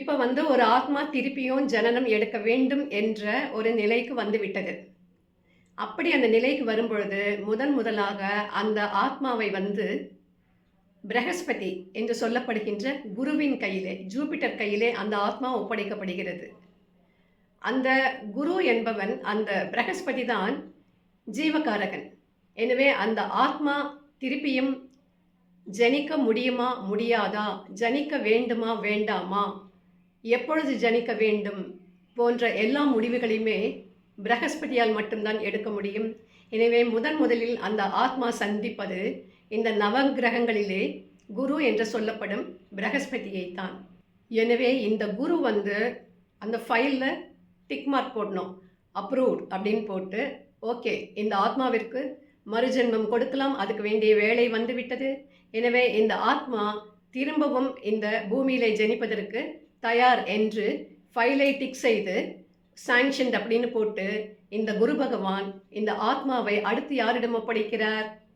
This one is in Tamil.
இப்ப ஒரு ஆத்மா திருப்பியும் ஜனனம் எடுக்க வேண்டும் என்ற ஒரு நிலைக்கு வந்துவிட்டது. அப்படி அந்த நிலைக்கு வரும்பொழுது, முதலாக அந்த ஆத்மாவை பிரகஸ்பதி என்று சொல்லப்படுகின்ற குருவின் கையிலே, ஜூபிட்டர் கையிலே அந்த ஆத்மா ஒப்படைக்கப்படுகிறது. அந்த குரு என்பவன், அந்த பிரகஸ்பதி தான் ஜீவகாரகன். எனவே அந்த ஆத்மா திருப்பியும் ஜனிக்க முடியுமா? முடியாதா? ஜனிக்க வேண்டுமா? வேண்டாமா? எப்பொழுது ஜனிக்க வேண்டும்? போன்ற எல்லா முடிவுகளையுமே பிரகஸ்பதியால் மட்டும்தான் எடுக்க முடியும். எனவே முதலில் அந்த ஆத்மா சந்திப்பது இந்த நவகிரகங்களிலே குரு என்று சொல்லப்படும் பிரகஸ்பதியைத்தான். எனவே இந்த குரு அந்த ஃபைலில் டிக் மார்க் போடணும். அப்ரூவ்ட் அப்படின்னு போட்டு, ஓகே, இந்த ஆத்மாவிற்கு மறுஜென்மம் கொடுக்கலாம், அதுக்கு வேண்டிய வேலை வந்துவிட்டது. எனவே இந்த ஆத்மா திரும்பவும் இந்த பூமியிலே ஜனிப்பதற்கு தயார் என்று ஃபைலை டிக் செய்து சாங்ஷன்ட் அப்படின்னு போட்டு, இந்த குரு பகவான் இந்த ஆத்மாவை அடுத்து யாரிடம் ஒப்படைக்கிறார்?